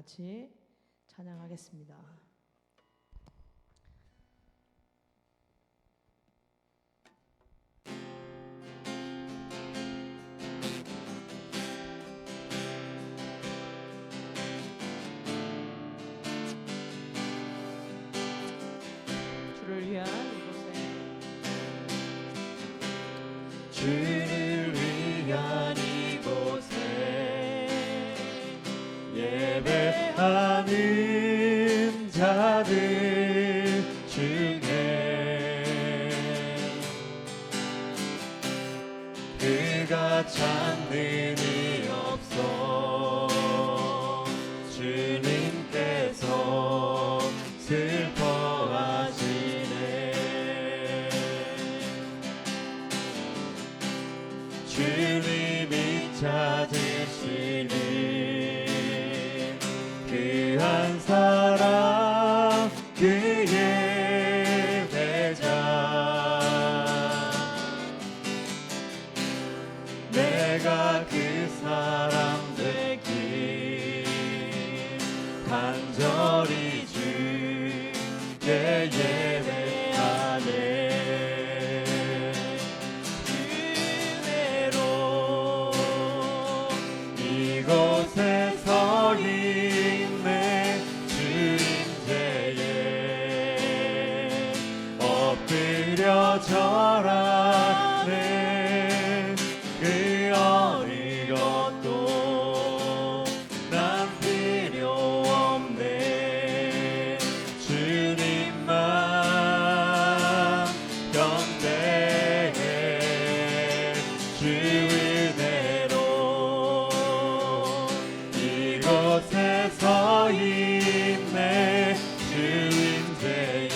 같이 찬양하겠습니다. 주를 위한 이곳에 주를 위한 이곳에 예배하는 자들 중에 그가 찾는 이 없어 주님께서 슬퍼하시네. 주님이 찾으시는 그 한 사람 그의 배자 내가 그 사람 되길 간절히 주께 예배하네. 은혜로 이곳에 서 있네. 주 임재에 엎드려 절하네. 그 어느 것도 난 필요 없네. 주님만 경배해. 주 은혜로 이곳에 서 있네. 주 임재에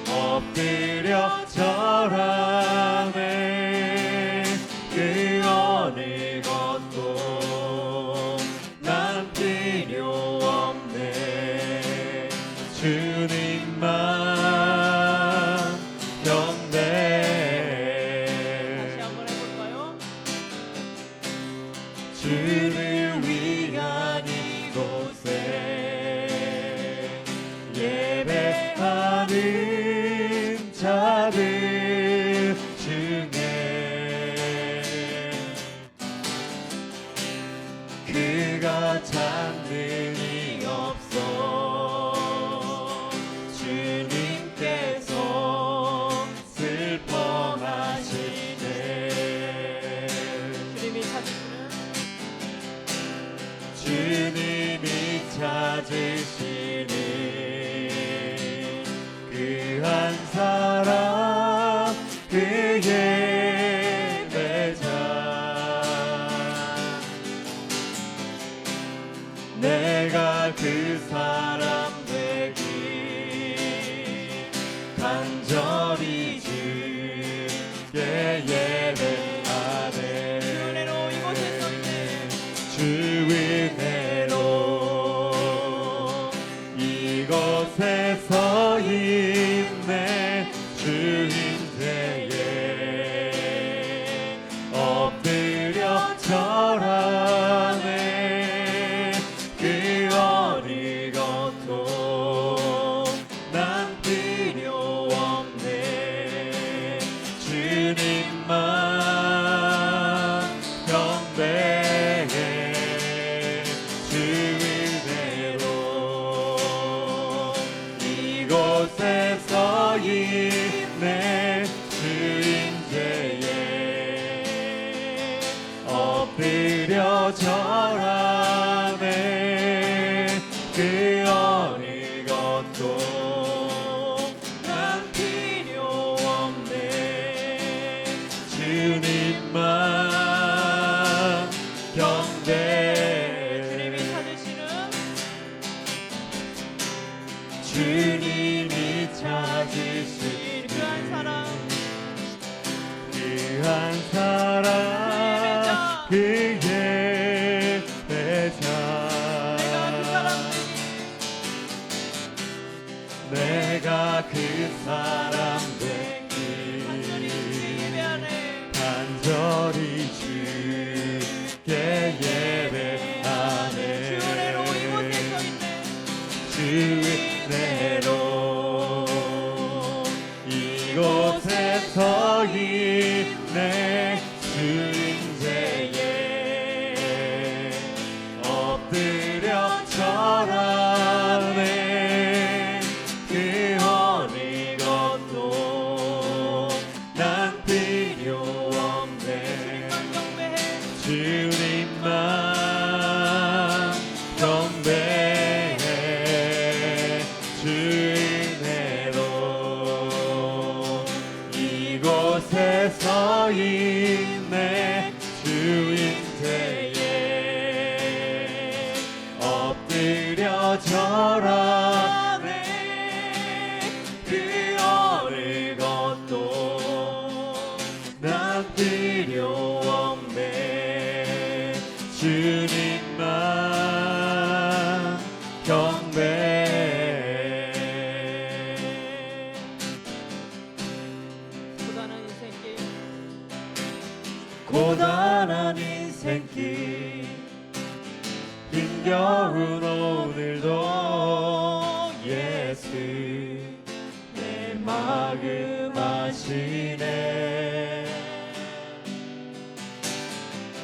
엎드려 절하네. 그 어느 것도 난 필요 없네. 주님만 경배해. 다시 한번 해볼까요? 주를 위한 이곳에 예배하는 자들 중에 그가 찾는 이 없어 주님께서 슬퍼하시네. 주님이 찾으시는 주님이 찾으시는 그 한 사람 그의 배자 내가 그 사람 되길 간절히 주께 예배하네. 주 은혜로 이곳에 서 있네. 주 은혜로 이곳에 서 있네. 주 임재에 엎드려 절하네. 그 어느 것도 난 필요 없네. 주님만 경배해. 주 은혜로 이곳에 서 있네. 주 임재에 엎드려 절하네. 그 어느 것도 난 필요 없네. 주님만 경배해. 주님이 찾으시는 주님이 찾으신 그 한 사람 그 한 사람 그의 배자 내가 그 사람 되길 간절히 주께 예배하네. 느려져라 그 어느 것도 난 필요 없네 주님만 경배 고단한 인생길 고단한 인생길 힘겨운 오늘도 예수 내 마음 아시네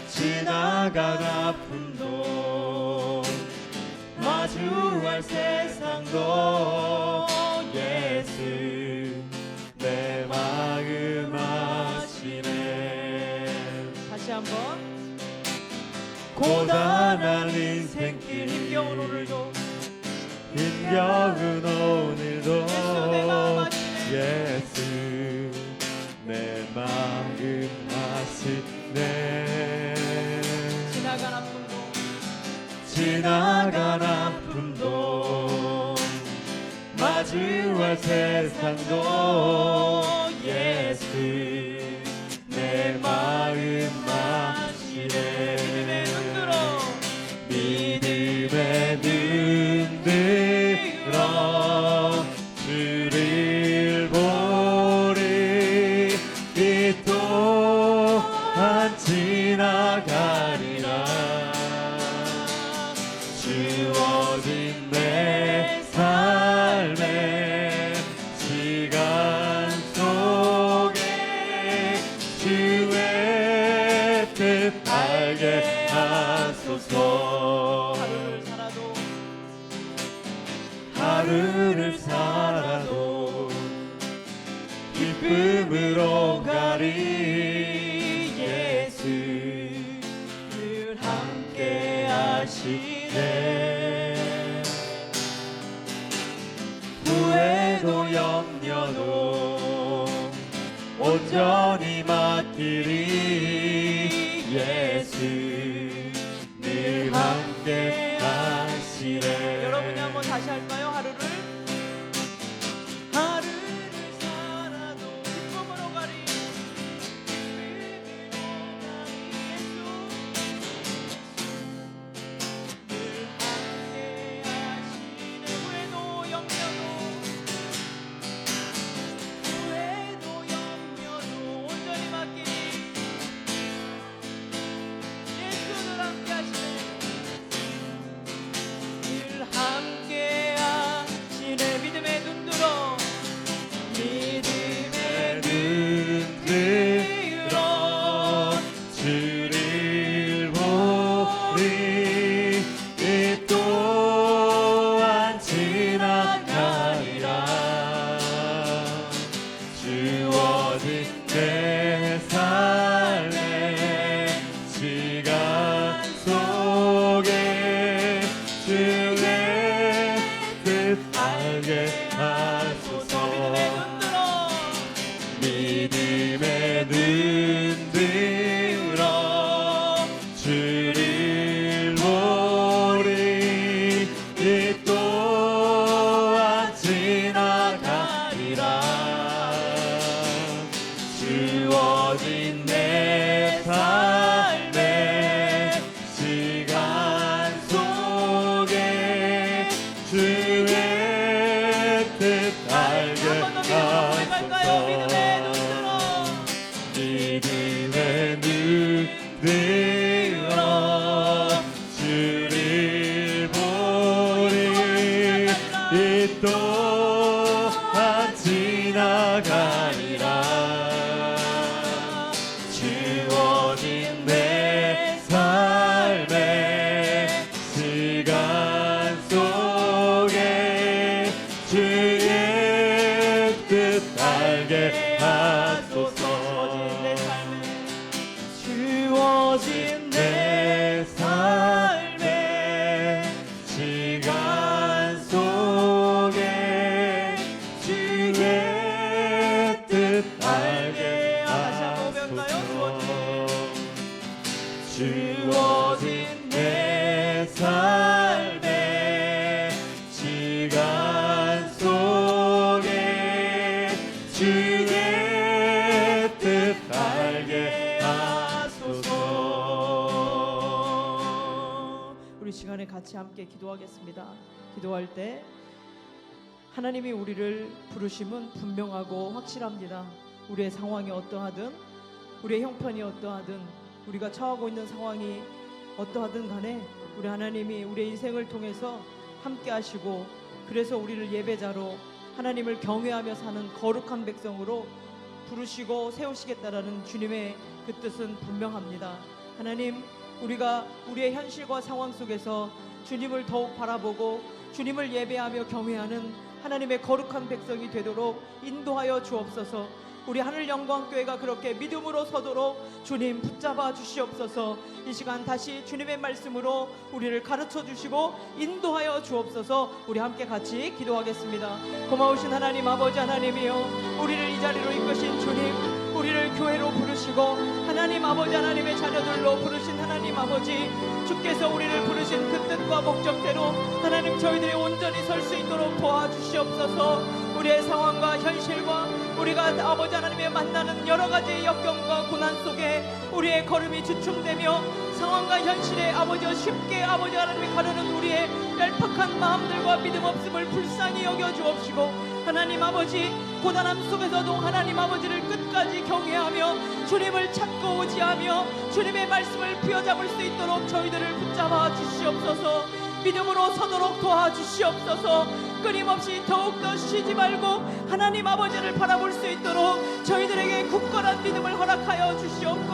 지나간 아픔도 마주할 세상도 예수 내 마음 아시네 다시 한번 고단한 인생길 힘겨운 오늘도 힘겨운 오늘도 예수 내 마음 아시네. 예수 내 마음 아시네 지나간 아픔도 지나간 아픔도 마주할 세상도 예수 내 마음 아시네 믿음의 눈 들어 주를 보리 이 또한 지나가리라 주어진 내 삶의 시간 속에 주의 뜻 알게 하소서 하루를 살아도 기쁨으로 가리 예수 늘 함께 하시네 후회도 염려도 온전히 맡기리 예수 늘 함께 하시네 여러분이 한번 다시 할까요? 하루를 살아도 기쁨으로 가리 예수 늘 함께 하시네 후회도 염려도 온전히 맡기니 예수 늘 함께 하시네 늘 함께 하시네 믿음의 눈 들어 주를 보리 이 또한 지나가리라 주어진 내 삶의 시간 속에 주의 뜻 알게 하소서 믿음의 눈 들어 주를 보리 이 또한 지나가리라 주어진 내 삶의 시간 속에 주의 뜻 알게 하소서 믿음의 눈 들어 주를 보리 이 또한 지나가리라 주어진 내 삶의 시간 속에 주의 뜻 알게 하소서 주어진 내 삶의 시간 속에 주의 뜻 알게 하소서 주어진 내 삶 같이 함께 기도하겠습니다. 기도할 때 하나님이 우리를 부르심은 분명하고 확실합니다. 우리의 상황이 어떠하든, 우리의 형편이 어떠하든, 우리가 처하고 있는 상황이 어떠하든 간에 우리 하나님이 우리의 인생을 통해서 함께 하시고, 그래서 우리를 예배자로 하나님을 경외하며 사는 거룩한 백성으로 부르시고 세우시겠다라는 주님의 그 뜻은 분명합니다. 하나님, 우리가 우리의 현실과 상황 속에서 주님을 더욱 바라보고 주님을 예배하며 경외하는 하나님의 거룩한 백성이 되도록 인도하여 주옵소서. 우리 하늘영광교회가 그렇게 믿음으로 서도록 주님 붙잡아 주시옵소서. 이 시간 다시 주님의 말씀으로 우리를 가르쳐 주시고 인도하여 주옵소서. 우리 함께 같이 기도하겠습니다. 고마우신 하나님 아버지 하나님이여, 우리를 이 자리로 이끄신 주님, 우리를 교회로 부르시고 하나님 아버지 하나님의 자녀들로 부르신 하나님 아버지, 주께서 우리를 부르신 그 뜻과 목적대로 하나님 저희들이 온전히 설 수 있도록 도와주시옵소서. 우리의 상황과 현실과 우리가 아버지 하나님의 만나는 여러 가지 역경과 고난 속에 우리의 걸음이 주춤되며 상황과 현실에 아버지와 쉽게 아버지 하나님이 가르는 우리의 얄팍한 마음들과 믿음 없음을 불쌍히 여겨 주옵시고, 하나님 아버지 고난함 속에서도 하나님 아버지를 끝까지 경외하며 주님을 찾고 의지하며 주님의 말씀을 부여잡을 수 있도록 저희들을 붙잡아 주시옵소서. 믿음으로 서도록 도와주시옵소서. 끊임없이 더욱더 쉬지 말고 하나님 아버지를 바라볼 수 있도록 저희들에게 굳건한 믿음을 허락하여 주시옵고,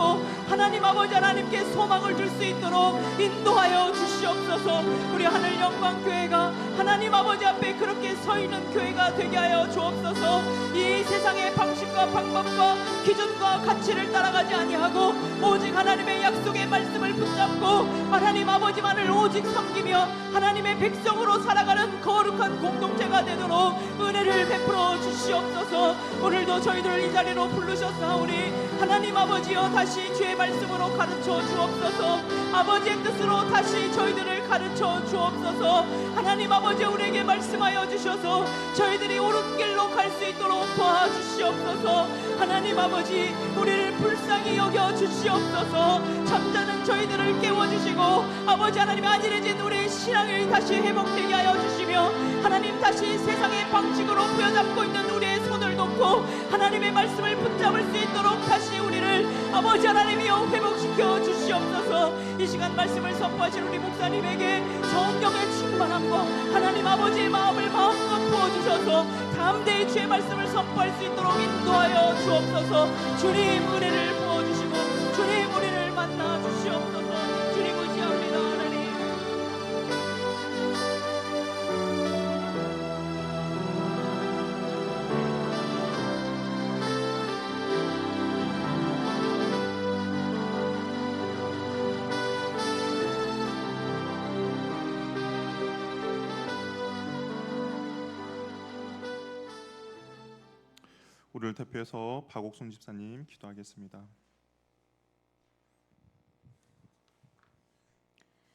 하나님 아버지 하나님께 소망을 줄 수 있도록 인도하여 주시옵소서. 우리 하늘영광교회가 하나님 아버지 앞에 그렇게 서 있는 교회가 되게 하여 주옵소서. 이 세상의 방식과 방법과 기준과 가치를 따라가지 아니하고 오직 하나님의 약속의 말씀을 붙잡고 하나님 아버지만을 오직 섬기며 하나님의 백성으로 살아가는 거룩한 공동체가 되도록 은혜를 베풀어 주시옵소서. 오늘도 저희들을 이 자리로 부르셨사오니 하나님 아버지여, 다시 주의 말씀으로 가르쳐 주옵소서. 아버지의 뜻으로 다시 저희들을 가르쳐 주옵소서. 하나님 아버지, 우리에게 말씀하여 주셔서 저희들이 옳은 길로 갈 수 있도록 도와주시옵소서. 하나님 아버지, 우리를 불쌍히 여겨 주시옵소서. 잠자는 저희들을 깨워주시고 아버지 하나님, 안일해진 우리의 신앙을 다시 회복되게 하여 주시며 하나님, 다시 세상의 방식으로 부여잡고 있는 우리의 손을 놓고 하나님의 말씀을 붙잡을 수 있도록 다시 우리를 아버지 하나님이여 회복시켜 주시옵소서. 이 시간 말씀을 선포하신 우리 목사님에게 성령의 충만함과 하나님 아버지의 마음을 마음껏 부어주셔서 담대히 주의 말씀을 선포할 수 있도록 인도하여 주옵소서. 주님 은혜를 부어주시고 주님 우리를 만나 주시옵소서. 주님 의지합니다. 하나님, 우리를 대표해서 박옥순 집사님 기도하겠습니다.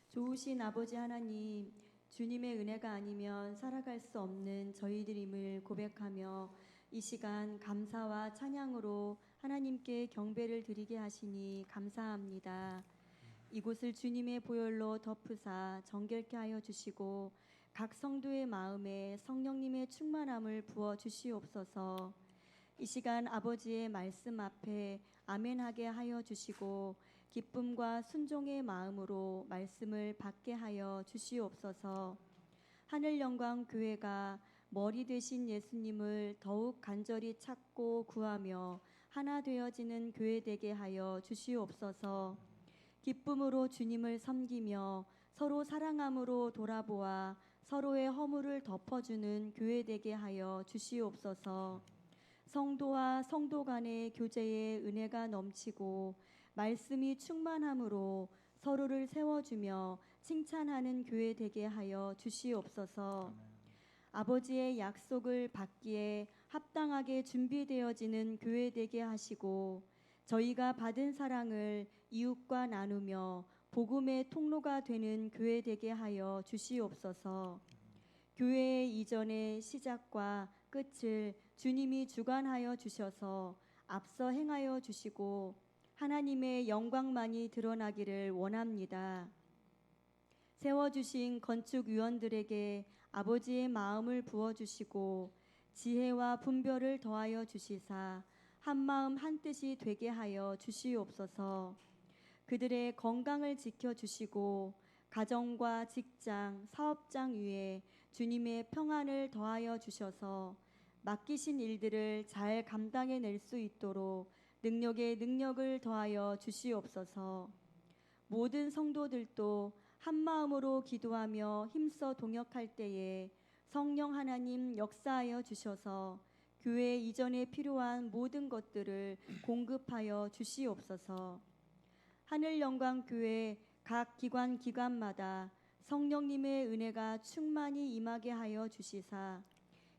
좋으신 아버지 하나님, 주님의 은혜가 아니면 살아갈 수 없는 저희들임을 고백하며 이 시간 감사와 찬양으로 하나님께 경배를 드리게 하시니 감사합니다. 이곳을 주님의 보혈로 덮으사 정결케 하여 주시고 각 성도의 마음에 성령님의 충만함을 부어 주시옵소서. 이 시간 아버지의 말씀 앞에 아멘하게 하여 주시고 기쁨과 순종의 마음으로 말씀을 받게 하여 주시옵소서. 하늘영광교회가 머리 되신 예수님을 더욱 간절히 찾고 구하며 하나 되어지는 교회 되게 하여 주시옵소서. 기쁨으로 주님을 섬기며 서로 사랑함으로 돌아보아 서로의 허물을 덮어주는 교회 되게 하여 주시옵소서. 성도와 성도 간의 교제에 은혜가 넘치고 말씀이 충만함으로 서로를 세워주며 칭찬하는 교회 되게 하여 주시옵소서. 아버지의 약속을 받기에 합당하게 준비되어지는 교회 되게 하시고 저희가 받은 사랑을 이웃과 나누며 복음의 통로가 되는 교회 되게 하여 주시옵소서. 교회의 이전의 시작과 끝을 주님이 주관하여 주셔서 앞서 행하여 주시고 하나님의 영광만이 드러나기를 원합니다. 세워주신 건축위원들에게 아버지의 마음을 부어주시고 지혜와 분별을 더하여 주시사 한마음 한뜻이 되게 하여 주시옵소서. 그들의 건강을 지켜주시고 가정과 직장, 사업장 위에 주님의 평안을 더하여 주셔서 맡기신 일들을 잘 감당해낼 수 있도록 능력에 능력을 더하여 주시옵소서. 모든 성도들도 한 마음으로 기도하며 힘써 동역할 때에 성령 하나님 역사하여 주셔서 교회 이전에 필요한 모든 것들을 공급하여 주시옵소서. 하늘영광교회 각 기관마다 성령님의 은혜가 충만히 임하게 하여 주시사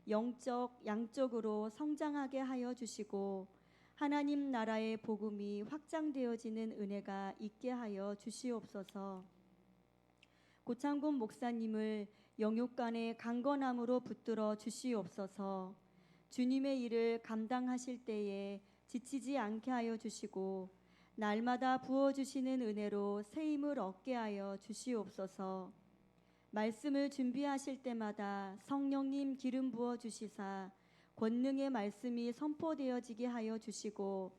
영적, 양적으로 성장하게 하여 주시고 하나님 나라의 복음이 확장되어지는 은혜가 있게 하여 주시옵소서. 고창곤 목사님을 영육간의 강건함으로 붙들어 주시옵소서. 주님의 일을 감당하실 때에 지치지 않게 하여 주시고 날마다 부어주시는 은혜로 새 힘을 얻게 하여 주시옵소서. 말씀을 준비하실 때마다 성령님 기름 부어 주시사 권능의 말씀이 선포되어지게 하여 주시고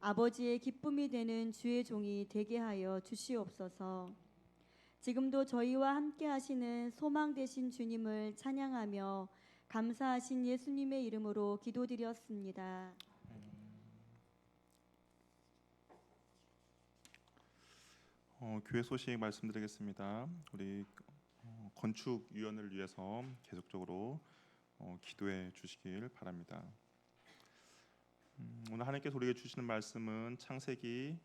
아버지의 기쁨이 되는 주의 종이 되게 하여 주시옵소서. 지금도 저희와 함께 하시는 소망 되신 주님을 찬양하며 감사하신 예수님의 이름으로 기도드렸습니다. 교회 소식 말씀드리겠습니다. 우리 건축위원을 위해서 계속적으로 기도해 주시길 바랍니다. 오늘 하나님께서 우리에게 주시는 말씀은 창세기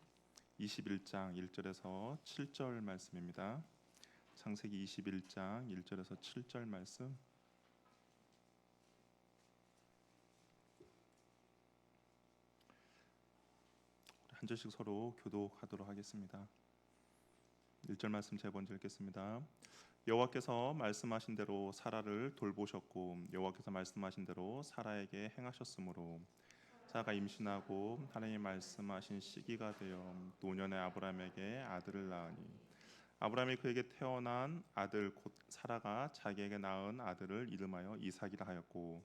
21장 1절에서 7절 말씀입니다. 창세기 21장 1절에서 7절 말씀. 한 절씩 서로 교독하도록 하겠습니다. 1절 말씀 제가 먼저 읽겠습니다. 여호와께서 말씀하신 대로 사라를 돌보셨고 여호와께서 말씀하신 대로 사라에게 행하셨으므로 사라가 임신하고 하나님이 말씀하신 시기가 되어 노년의 아브라함에게 아들을 낳으니 아브라함이 그에게 태어난 아들 곧 사라가 자기에게 낳은 아들을 이름하여 이삭이라 하였고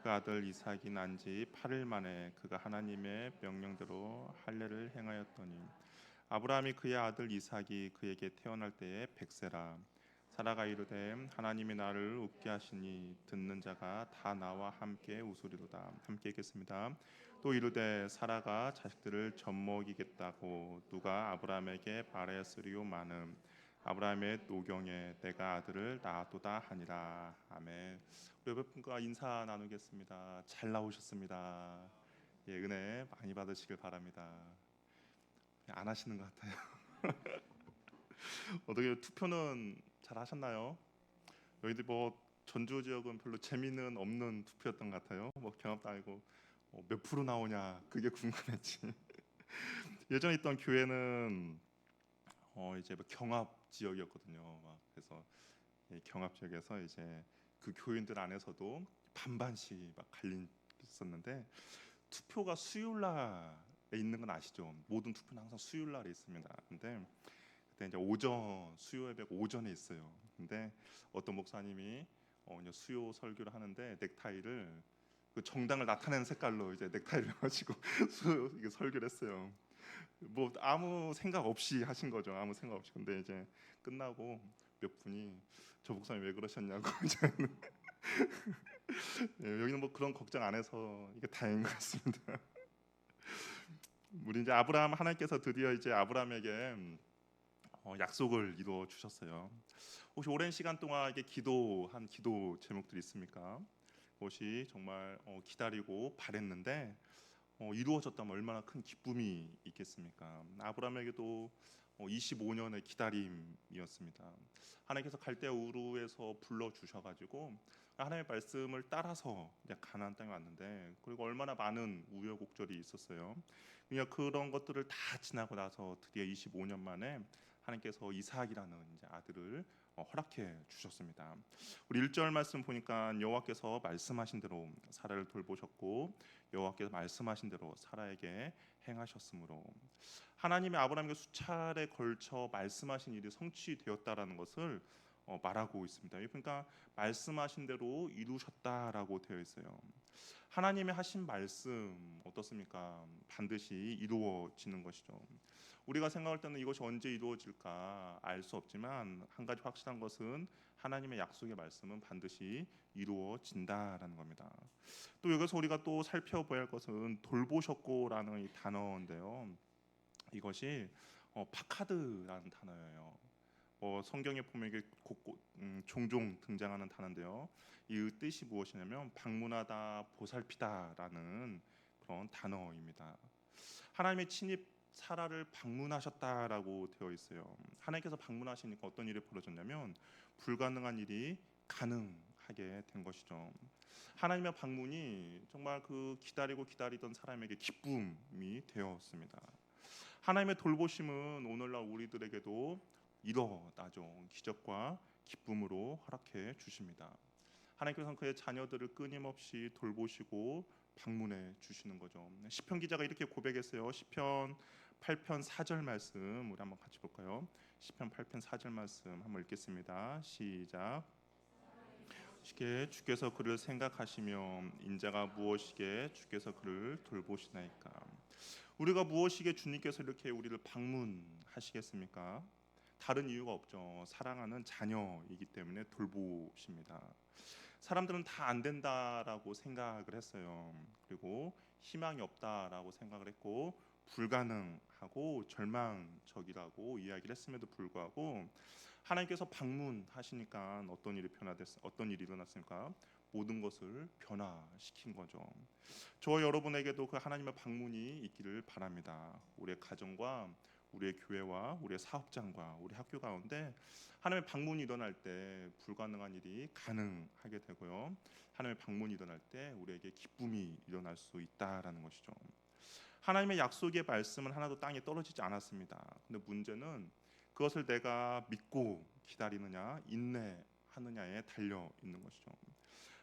그 아들 이삭이 난 지 8일 만에 그가 하나님의 명령대로 할례를 행하였더니 아브라함이 그의 아들 이삭이 그에게 태어날 때에 100세라. 사라가 이르되 하나님이 나를 웃게 하시니 듣는 자가 다 나와 함께 웃으리로다. 함께 읽겠습니다. 또 이르되 사라가 자식들을 젖먹이겠다고 누가 아브라함에게 바라였으리오마는 아브라함의 노경에 내가 아들을 낳았도다 하니라. 아멘. 우리 몇 분과 인사 나누겠습니다. 잘 나오셨습니다. 예, 은혜 많이 받으시길 바랍니다. 안 하시는 것 같아요. 어떻게 투표는 잘 하셨나요? 여기들 뭐 전주 지역은 별로 재미는 없는 투표였던 것 같아요. 뭐 경합도 아니고 몇 프로 나오냐 그게 궁금했지. 예전에 있던 교회는 이제 뭐 경합 지역이었거든요. 그래서 경합 지역에서 이제 그 교인들 안에서도 반반씩 막 갈렸었는데 투표가 수요일 날에 있는 건 아시죠? 모든 투표는 항상 수요일 날에 있습니다. 근데 그때 이제 수요 예배 오전에 있어요. 근데 어떤 목사님이 이제 수요 설교를 하는데 넥타이를 그 정당을 나타내는 색깔로 이제 넥타이를 해가지고 이게 설교를 했어요. 뭐 아무 생각 없이 하신 거죠. 아무 생각 없이. 근데 이제 끝나고 몇 분이 저 목사님 왜 그러셨냐고 여기는 뭐 그런 걱정 안 해서 이게 다행인 것 같습니다. 우리 이제 아브라함 하나님께서 드디어 이제 아브라함에게 약속을 이루어 주셨어요. 혹시 오랜 시간 동안 이게 기도한 기도 제목들이 있습니까? 그것이 정말 기다리고 바랬는데 이루어졌다면 얼마나 큰 기쁨이 있겠습니까? 아브라함에게도 25년의 기다림이었습니다. 하나님께서 갈대아 우르에서 불러 주셔가지고 하나님의 말씀을 따라서 이제 가나안 땅에 왔는데 그리고 얼마나 많은 우여곡절이 있었어요. 그냥 그런 것들을 다 지나고 나서 드디어 25년 만에 하나님께서 이삭이라는 이제 아들을 허락해 주셨습니다. 우리 1절 말씀 보니까 여호와께서 말씀하신 대로 사라를 돌보셨고 여호와께서 말씀하신 대로 사라에게 행하셨으므로 하나님이 아브라함에게 수차례 걸쳐 말씀하신 일이 성취되었다라는 것을 말하고 있습니다. 그러니까 말씀하신 대로 이루셨다라고 되어 있어요. 하나님의 하신 말씀 어떻습니까? 반드시 이루어지는 것이죠. 우리가 생각할 때는 이것이 언제 이루어질까 알 수 없지만 한 가지 확실한 것은 하나님의 약속의 말씀은 반드시 이루어진다라는 겁니다. 또 여기서 우리가 또 살펴봐야 할 것은 돌보셨고라는 이 단어인데요. 이것이 파카드라는 단어예요. 성경에 보면 이게 종종 등장하는 단어인데요. 이 뜻이 무엇이냐면 방문하다, 보살피다라는 그런 단어입니다. 하나님의 친히 사라를 방문하셨다라고 되어 있어요. 하나님께서 방문하시니까 어떤 일이 벌어졌냐면 불가능한 일이 가능하게 된 것이죠. 하나님의 방문이 정말 그 기다리던 사람에게 기쁨이 되었습니다. 하나님의 돌보심은 오늘날 우리들에게도 일어나죠. 기적과 기쁨으로 허락해 주십니다. 하나님께서는 그의 자녀들을 끊임없이 돌보시고 방문해 주시는 거죠. 시편 기자가 이렇게 고백했어요. 시편 8편 4절 말씀 우리 한번 같이 볼까요? 시편 8편 4절 말씀 한번 읽겠습니다. 시작. 무엇이게 주께서 그를 생각하시며 인자가 무엇이게 주께서 그를 돌보시나이까. 우리가 무엇이게 주님께서 이렇게 우리를 방문하시겠습니까? 다른 이유가 없죠. 사랑하는 자녀이기 때문에 돌보십니다. 사람들은 다 안 된다라고 생각을 했어요. 그리고 희망이 없다라고 생각을 했고 불가능하고 절망적이라고 이야기를 했음에도 불구하고 하나님께서 방문하시니까 어떤 일이 일어났습니까? 모든 것을 변화시킨 거죠. 저와 여러분에게도 그 하나님의 방문이 있기를 바랍니다. 우리의 가정과 우리의 교회와 우리의 사업장과 우리 학교 가운데 하나님의 방문이 일어날 때 불가능한 일이 가능하게 되고요. 하나님의 방문이 일어날 때 우리에게 기쁨이 일어날 수 있다라는 것이죠. 하나님의 약속의 말씀은 하나도 땅에 떨어지지 않았습니다. 근데 문제는 그것을 내가 믿고 기다리느냐 인내하느냐에 달려 있는 것이죠.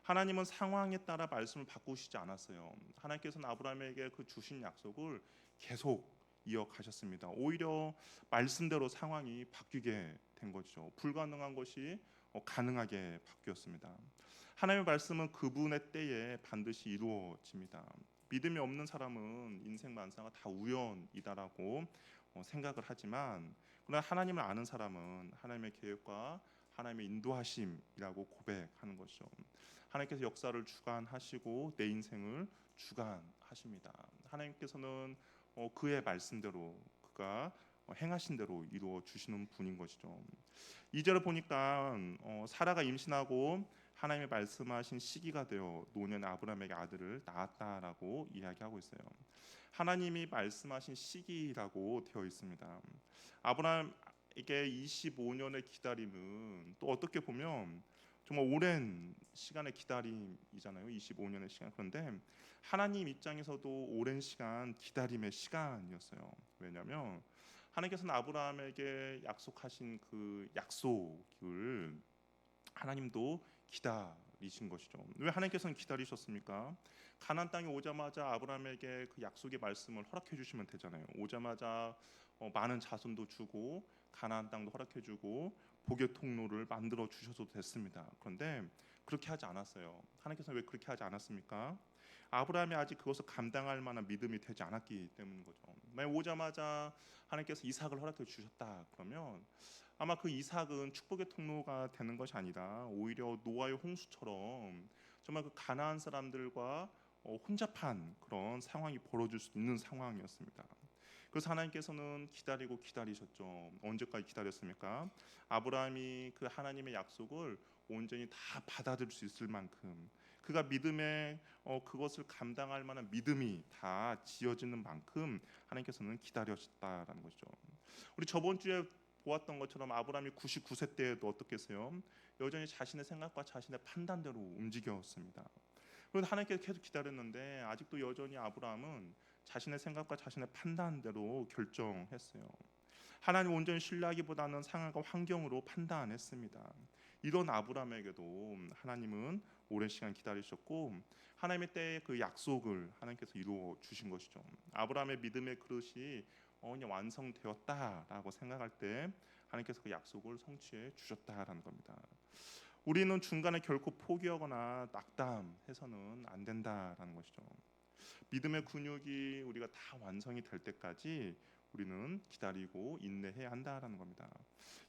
하나님은 상황에 따라 말씀을 바꾸시지 않았어요. 하나님께서는 아브라함에게 그 주신 약속을 계속 이어가셨습니다. 오히려 말씀대로 상황이 바뀌게 된 거죠. 불가능한 것이 가능하게 바뀌었습니다. 하나님의 말씀은 그분의 때에 반드시 이루어집니다. 믿음이 없는 사람은 인생 만사가 다 우연이다라고 생각을 하지만 그러나 하나님을 아는 사람은 하나님의 계획과 하나님의 인도하심이라고 고백하는 것이죠. 하나님께서 역사를 주관하시고 내 인생을 주관하십니다. 하나님께서는 그의 말씀대로 그가 행하신 대로 이루어 주시는 분인 것이죠. 2절을 보니까 사라가 임신하고 하나님의 말씀하신 시기가 되어 노년의 아브라함에게 아들을 낳았다라고 이야기하고 있어요. 하나님이 말씀하신 시기라고 되어 있습니다. 아브라함에게 25년의 기다림은 또 어떻게 보면 정말 오랜 시간의 기다림이잖아요. 25년의 시간. 그런데 하나님 입장에서도 오랜 시간 기다림의 시간이었어요. 왜냐하면 하나님께서는 아브라함에게 약속하신 그 약속을 하나님도 기다리신 것이죠. 왜 하나님께서는 기다리셨습니까? 가나안 땅에 오자마자 아브라함에게 그 약속의 말씀을 허락해 주시면 되잖아요. 오자마자 많은 자손도 주고 가나안 땅도 허락해 주고 복의 통로를 만들어 주셔도 됐습니다. 그런데 그렇게 하지 않았어요. 하나님께서는 왜 그렇게 하지 않았습니까? 아브라함이 아직 그것을 감당할 만한 믿음이 되지 않았기 때문인 거죠. 만약 오자마자 하나님께서 이삭을 허락해 주셨다 그러면 아마 그 이삭은 축복의 통로가 되는 것이 아니라 오히려 노아의 홍수처럼 정말 그 가나안 사람들과 혼잡한 그런 상황이 벌어질 수 있는 상황이었습니다. 그래서 하나님께서는 기다리셨죠. 언제까지 기다렸습니까? 아브라함이 그 하나님의 약속을 온전히 다 받아들일 수 있을 만큼 그가 믿음에 그것을 감당할 만한 믿음이 다 지어지는 만큼 하나님께서는 기다렸다라는 것이죠. 우리 저번 주에 보았던 것처럼 아브라함이 99세 때에도 어떻게 했어요? 여전히 자신의 생각과 자신의 판단대로 움직였습니다. 그런데 하나님께서 계속 기다렸는데 아직도 여전히 아브라함은 자신의 생각과 자신의 판단대로 결정했어요. 하나님 온전히 신뢰하기보다는 상황과 환경으로 판단했습니다. 이런 아브라함에게도 하나님은 오랜 시간 기다리셨고 하나님의 때에 그 약속을 하나님께서 이루어 주신 것이죠. 아브라함의 믿음의 그릇이 그냥 완성되었다라고 생각할 때 하나님께서 그 약속을 성취해 주셨다라는 겁니다. 우리는 중간에 결코 포기하거나 낙담해서는 안 된다라는 것이죠. 믿음의 근육이 우리가 다 완성이 될 때까지 우리는 기다리고 인내해야 한다라는 겁니다.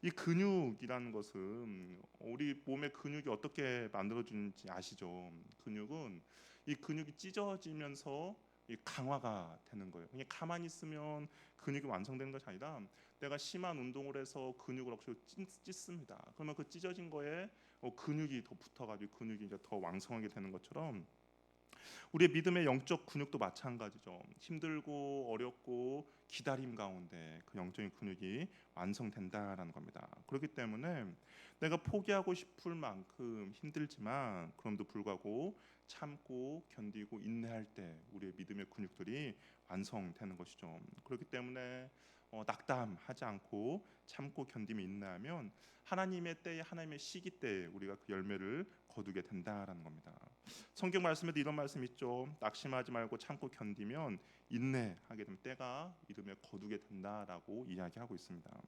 이 근육이라는 것은 우리 몸의 근육이 어떻게 만들어지는지 아시죠? 근육은 이 근육이 찢어지면서 이 강화가 되는 거예요. 그냥 가만히 있으면 근육이 완성되는 것이 아니라 내가 심한 운동을 해서 근육을 억지로 찢습니다. 그러면 그 찢어진 거에 근육이 더 붙어가지고 근육이 이제 더 왕성하게 되는 것처럼 우리의 믿음의 영적 근육도 마찬가지죠. 힘들고 어렵고 기다림 가운데 그 영적인 근육이 완성된다라는 겁니다. 그렇기 때문에 내가 포기하고 싶을 만큼 힘들지만 그럼에도 불구하고 참고 견디고 인내할 때 우리의 믿음의 근육들이 완성되는 것이죠. 그렇기 때문에 낙담하지 않고 참고 견디며 인내하면 하나님의 때에 하나님의 시기 때에 우리가 그 열매를 거두게 된다라는 겁니다. 성경 말씀에도 이런 말씀 있죠. 낙심하지 말고 참고 견디면 인내하게 되면 때가 이르면 거두게 된다라고 이야기하고 있습니다.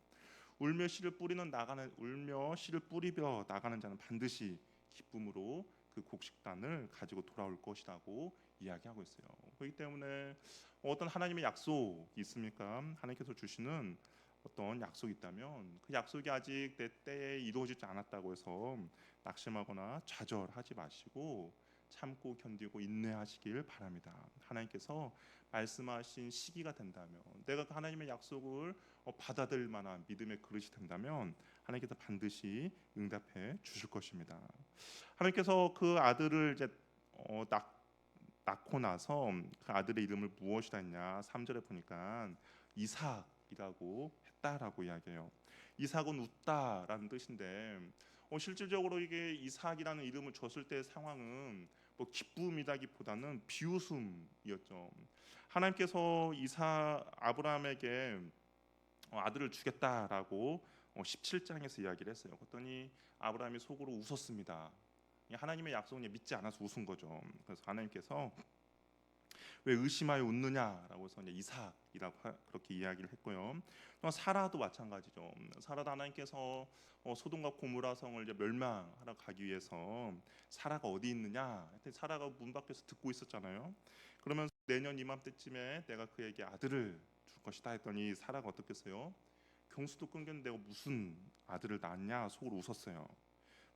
울며 씨를 뿌리며 나가는 자는 반드시 기쁨으로 그 곡식단을 가지고 돌아올 것이라고 이야기하고 있어요. 그렇기 때문에 어떤 하나님의 약속이 있습니까? 하나님께서 주시는 어떤 약속이 있다면 그 약속이 아직 내 때에 이루어지지 않았다고 해서 낙심하거나 좌절하지 마시고 참고 견디고 인내하시길 바랍니다. 하나님께서 말씀하신 시기가 된다면 내가 그 하나님의 약속을 받아들일 만한 믿음의 그릇이 된다면 하나님께서 반드시 응답해 주실 것입니다. 하나님께서 그 아들을 이제 낳고 나서 그 아들의 이름을 무엇이라 했냐? 3절에 보니까 이삭이라고 했다라고 이야기해요. 이삭은 웃다라는 뜻인데 실질적으로 이게 이삭이라는 이름을 줬을 때의 상황은 뭐 기쁨이라기보다는 비웃음이었죠. 하나님께서 아브라함에게 아들을 주겠다라고 17장에서 이야기를 했어요. 그랬더니 아브라함이 속으로 웃었습니다. 하나님의 약속을 믿지 않아서 웃은 거죠. 그래서 하나님께서 왜 의심하여 웃느냐라고 해서 이삭이라고 그렇게 이야기를 했고요. 사라도 마찬가지죠. 사라도 하나님께서 소돔과 고모라 성을 이제 멸망하러 가기 위해서 사라가 어디 있느냐? 사라가 문 밖에서 듣고 있었잖아요. 그러면서 내년 이맘때쯤에 내가 그에게 아들을 줄 것이다 했더니 사라가 어떻겠어요? 경수도 끊겼는데 내가 무슨 아들을 낳았냐? 속으로 웃었어요.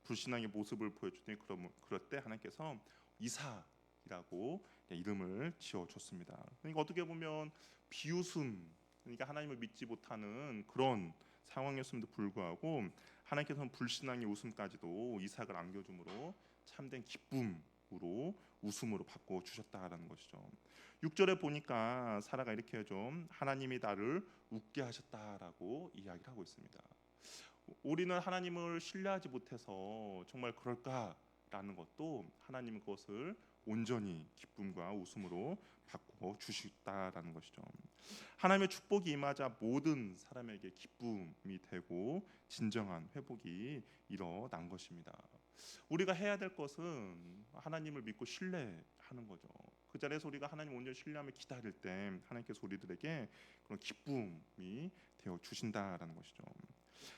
불신앙의 모습을 보여주더니 그럴 때 하나님께서 이삭이라고 이름을 지어줬습니다. 그러니까 어떻게 보면 비웃음, 그러니까 하나님을 믿지 못하는 그런 상황이었음에도 불구하고 하나님께서는 불신앙의 웃음까지도 이삭을 안겨줌으로 참된 기쁨으로 웃음으로 바꿔 주셨다라는 것이죠. 6절에 보니까 사라가 이렇게 좀 하나님이 나를 웃게 하셨다라고 이야기를 하고 있습니다. 우리는 하나님을 신뢰하지 못해서 정말 그럴까라는 것도 하나님은 그것을 온전히 기쁨과 웃음으로 바꾸어 주시다라는 것이죠. 하나님의 축복이 임하자 모든 사람에게 기쁨이 되고 진정한 회복이 일어난 것입니다. 우리가 해야 될 것은 하나님을 믿고 신뢰하는 거죠. 그 자리에서 우리가 하나님 온전히 신뢰하며 기다릴 때 하나님께서 우리들에게 그런 기쁨이 되어 주신다라는 것이죠.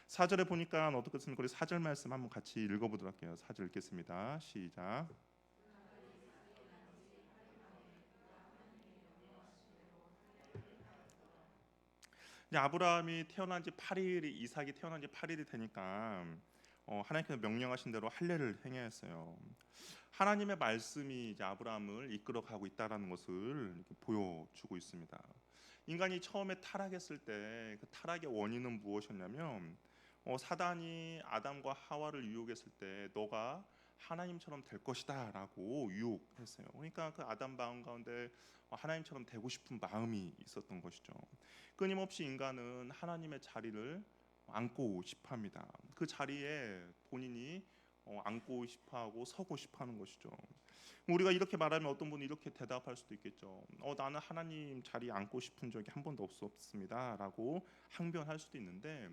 4절에 보니까 어떻겠습니까? 우리 4절 말씀 한번 같이 읽어보도록 할게요. 4절 읽겠습니다. 시작. 이제 아브라함이 태어난 지 8일이 이삭이 태어난 지 8일이 되니까 하나님께서 명령하신 대로 할례를 행해야 했어요. 하나님의 말씀이 이제 아브라함을 이끌어가고 있다라는 것을 이렇게 보여주고 있습니다. 인간이 처음에 타락했을 때 그 타락의 원인은 무엇이었냐면 사단이 아담과 하와를 유혹했을 때 너가 하나님처럼 될 것이다라고 유혹했어요. 그러니까 그 아담 마음 가운데 하나님처럼 되고 싶은 마음이 있었던 것이죠. 끊임없이 인간은 하나님의 자리를 앉고 싶어합니다. 그 자리에 본인이 앉고 싶어하고 서고 싶어하는 것이죠. 우리가 이렇게 말하면 어떤 분이 이렇게 대답할 수도 있겠죠. 나는 하나님 자리에 앉고 싶은 적이 한 번도 없습니다라고 항변할 수도 있는데,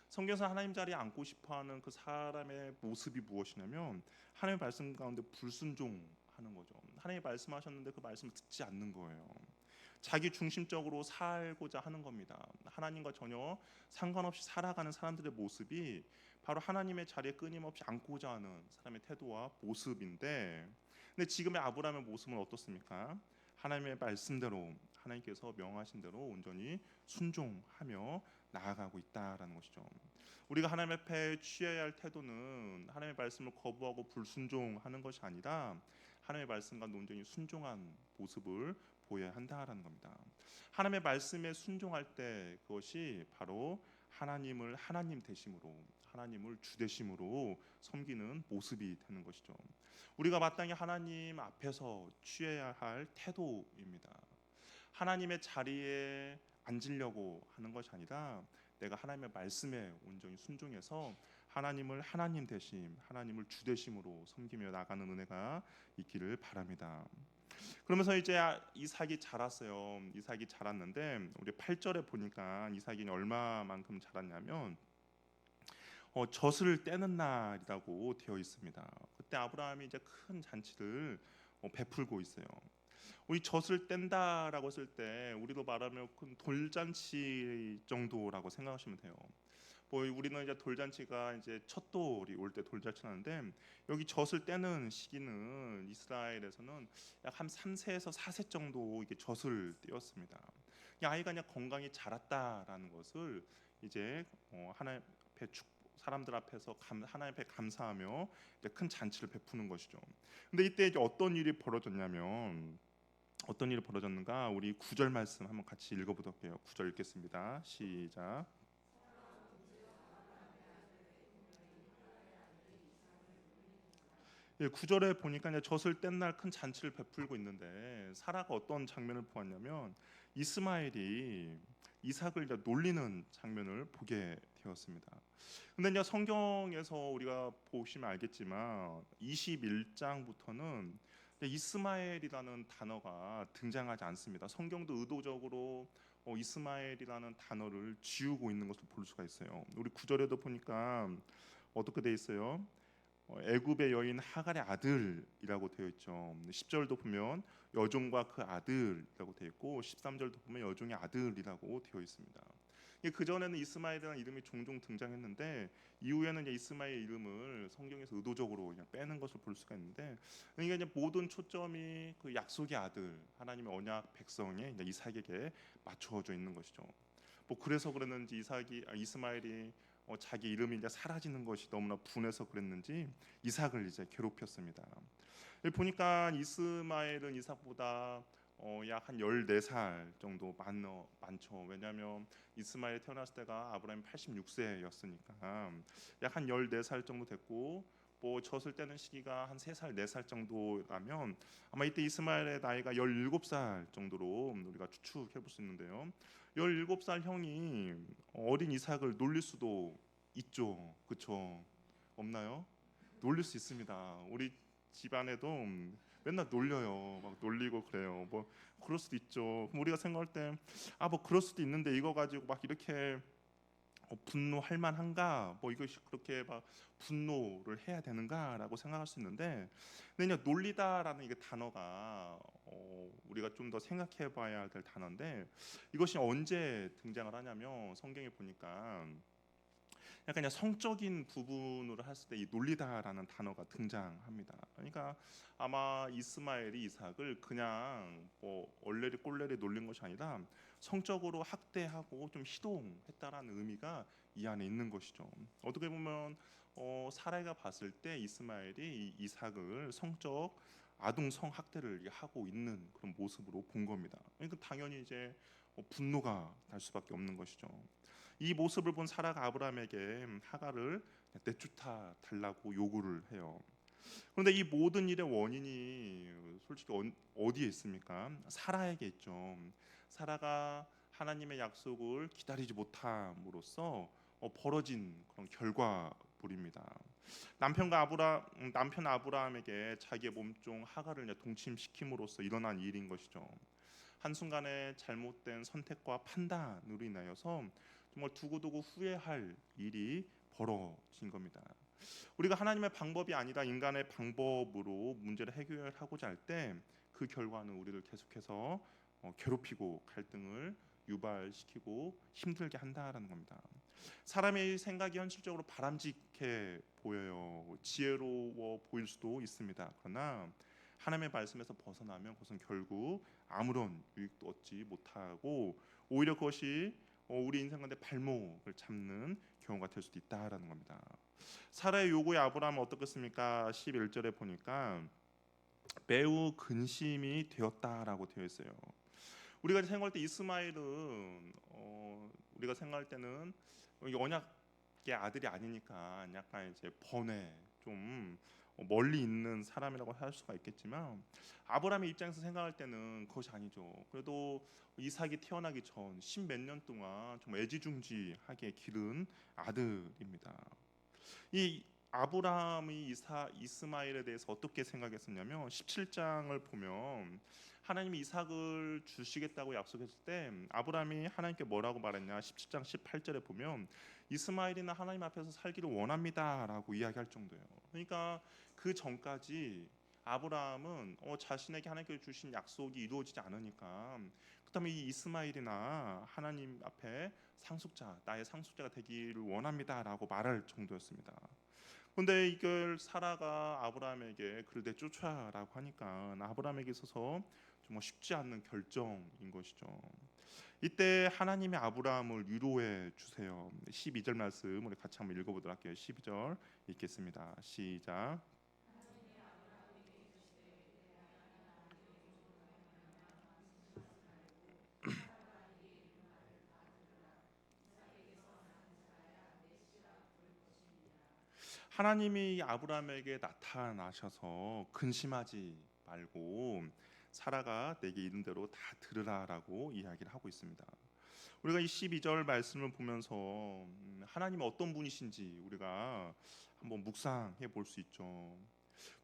성경에서 하나님 자리에 앉고 싶어하는 그 사람의 모습이 무엇이냐면 하나님의 말씀 가운데 불순종하는 거죠. 하나님이 말씀하셨는데 그 말씀을 듣지 않는 거예요. 자기 중심적으로 살고자 하는 겁니다. 하나님과 전혀 상관없이 살아가는 사람들의 모습이 바로 하나님의 자리에 끊임없이 앉고자 하는 사람의 태도와 모습인데, 근데 지금의 아브라함의 모습은 어떻습니까? 하나님의 말씀대로, 하나님께서 명하신 대로 온전히 순종하며 나아가고 있다라는 것이죠. 우리가 하나님 앞에 취해야 할 태도는 하나님의 말씀을 거부하고 불순종하는 것이 아니라 하나님의 말씀과 온전히 순종한 모습을 보여야 한다라는 겁니다. 하나님의 말씀에 순종할 때 그것이 바로 하나님을 하나님 되심으로, 하나님을 주 되심으로 섬기는 모습이 되는 것이죠. 우리가 마땅히 하나님 앞에서 취해야 할 태도입니다. 하나님의 자리에 앉으려고 하는 것이 아니라 내가 하나님의 말씀에 온전히 순종해서 하나님을 하나님 되심, 하나님을 주 되심으로 섬기며 나가는 은혜가 있기를 바랍니다. 그러면서 이제 이삭이 자랐어요. 이삭이 자랐는데 우리 8절에 보니까 이삭이 얼마만큼 자랐냐면 젖을 떼는 날이라고 되어 있습니다. 그때 아브라함이 이제 큰 잔치를 베풀고 있어요. 우리 젖을 뗀다라고 했을 때 우리도 말하면 큰 돌잔치 정도라고 생각하시면 돼요. 우리는 이제 돌잔치가 이제 첫 돌이 올 때 돌잔치 하는데, 여기 젖을 떼는 시기는 이스라엘에서는 약 한 3세에서 4세 정도 이게 젖을 떼었습니다. 이 아이가 그냥 건강히 자랐다라는 것을 이제 하나님 앞에 사람들 앞에서 하나님 앞에 감사하며 이제 큰 잔치를 베푸는 것이죠. 근데 이때 이제 어떤 일이 벌어졌는가? 우리 9절 말씀 한번 같이 읽어보도록 해요. 9절 읽겠습니다. 시작. 예, 9절에 보니까 이제 젖을 뗀 날 큰 잔치를 베풀고 있는데, 사라가 어떤 장면을 보았냐면 이스마엘이 이삭을 이제 놀리는 장면을 보게 되었습니다. 근데 이제 성경에서 우리가 보시면 알겠지만 21장부터는 이스마엘이라는 단어가 등장하지 않습니다. 성경도 의도적으로 이스마엘이라는 단어를 지우고 있는 것을 볼 수가 있어요. 우리 9절에도 보니까 어떻게 돼 있어요? 애굽의 여인 하갈의 아들이라고 되어 있죠. 10절도 보면 여종과 그 아들이라고 되어 있고 13절도 보면 여종의 아들이라고 되어 있습니다. 그 전에는 이스마엘이라는 이름이 종종 등장했는데 이후에는 이제 이스마엘 이름을 성경에서 의도적으로 그냥 빼는 것을 볼 수가 있는데, 그러니까 이제 모든 초점이 그 약속의 아들, 하나님의 언약 백성의 이제 이삭에게 맞춰져 있는 것이죠. 그래서 그랬는지 이스마엘이 자기 이름이 이제 사라지는 것이 너무나 분해서 그랬는지 이삭을 이제 괴롭혔습니다. 보니까 이스마엘은 이삭보다 약 한 14살 정도 많죠. 왜냐하면 이스마엘이 태어났을 때가 아브라함이 86세였으니까 약 한 14살 정도 됐고, 젖을 떼는 시기가 한 3살, 4살 정도라면 아마 이때 이스마엘의 나이가 17살 정도로 우리가 추측해 볼 수 있는데요. 17살 형이 어린 이삭을 놀릴 수도 있죠. 그렇죠? 없나요? 놀릴 수 있습니다. 우리 집안에도 맨날 놀려요. 막 놀리고 그래요. 그럴 수도 있죠. 그럼 우리가 생각할 때 그럴 수도 있는데 이거 가지고 막 이렇게 분노할 만한가? 이것이 그렇게 막 분노를 해야 되는가라고 생각할 수 있는데, 근데 그냥 놀리다라는 이게 단어가 우리가 좀 더 생각해봐야 될 단어인데, 이것이 언제 등장을 하냐면 성경에 보니까 약간 그냥 성적인 부분으로 했을 때 이 놀리다라는 단어가 등장합니다. 그러니까 아마 이스마엘이 이삭을 그냥 얼레리 꼴레리 놀린 것이 아니라 성적으로 학대하고 좀 희롱했다라는 의미가 이 안에 있는 것이죠. 어떻게 보면 사라가 봤을 때 이스마엘이 이삭을 성적 아동 성학대를 하고 있는 그런 모습으로 본 겁니다. 그러니까 당연히 이제 분노가 날 수밖에 없는 것이죠. 이 모습을 본 사라가 아브라함에게 하갈을 내쫓아 달라고 요구를 해요. 그런데 이 모든 일의 원인이 솔직히 어디에 있습니까? 사라에게 있죠. 사라가 하나님의 약속을 기다리지 못함으로써 벌어진 그런 결과물입니다. 남편 아브라함에게 자기의 몸종 하갈을 이제 동침시킴으로써 일어난 일인 것이죠. 한순간에 잘못된 선택과 판단으로 인하여서 정말 두고두고 후회할 일이 벌어진 겁니다. 우리가 하나님의 방법이 아니라 인간의 방법으로 문제를 해결하고자 할 때 그 결과는 우리를 계속해서 괴롭히고 갈등을 유발시키고 힘들게 한다라는 겁니다. 사람의 생각이 현실적으로 바람직해 보여요. 지혜로워 보일 수도 있습니다. 그러나 하나님의 말씀에서 벗어나면 그것은 결국 아무런 유익도 얻지 못하고 오히려 그것이 우리 인생 가운데 발목을 잡는 경우가 될 수도 있다라는 겁니다. 사라의 요구에 아브라함은 어떻겠습니까? 11절에 보니까 매우 근심이 되었다라고 되어 있어요. 우리가 생각할 때 이스마엘은 우리가 생각할 때는 언약의 아들이 아니니까 약간 이제 번외 좀 멀리 있는 사람이라고 할 수가 있겠지만 아브라함의 입장에서 생각할 때는 그것이 아니죠. 그래도 이삭이 태어나기 전 10몇 년 동안 좀 애지중지하게 기른 아들입니다. 이 아브라함이 이스마엘에 대해서 어떻게 생각했었냐면 17장을 보면 하나님이 이삭을 주시겠다고 약속했을 때 아브라함이 하나님께 뭐라고 말했냐 17장 18절에 보면 이스마엘이나 하나님 앞에서 살기를 원합니다라고 이야기할 정도예요. 그러니까 그 전까지 아브라함은 자신에게 하나님께 주신 약속이 이루어지지 않으니까 그다음에 이 이스마엘이나 하나님 앞에 상속자 나의 상속자가 되기를 원합니다라고 말할 정도였습니다. 근데 이걸 사라가 아브라함에게 그를 내쫓아라고 하니까 아브라함에게 있어서 정말 쉽지 않는 결정인 것이죠. 이때 하나님이 아브라함을 위로해 주세요. 12절 말씀 우리 같이 한번 읽어보도록 할게요. 12절 읽겠습니다. 시작. 하나님이 아브라함에게 나타나셔서 근심하지 말고 사라가 내게 이른 대로 다 들으라라고 이야기를 하고 있습니다. 우리가 이 12절 말씀을 보면서 하나님이 어떤 분이신지 우리가 한번 묵상해 볼 수 있죠.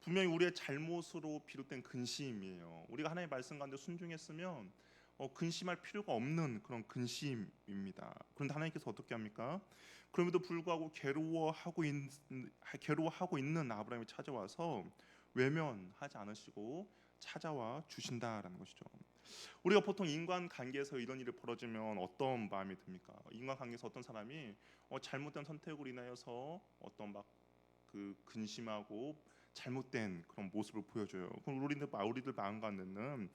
분명히 우리의 잘못으로 비롯된 근심이에요. 우리가 하나님의 말씀 가운데 순종했으면 근심할 필요가 없는 그런 근심입니다. 그런데 하나님께서 어떻게 합니까? 그럼에도 불구하고 괴로워하고 있는 아브라함이 찾아와서 외면하지 않으시고 찾아와 주신다라는 것이죠. 우리가 보통 인간 관계에서 이런 일이 벌어지면 어떤 마음이 듭니까? 인간 관계에서 어떤 사람이 잘못된 선택으로 인하여서 어떤 막 그 근심하고 잘못된 그런 모습을 보여줘요. 그럼 우리들 마음 가운데는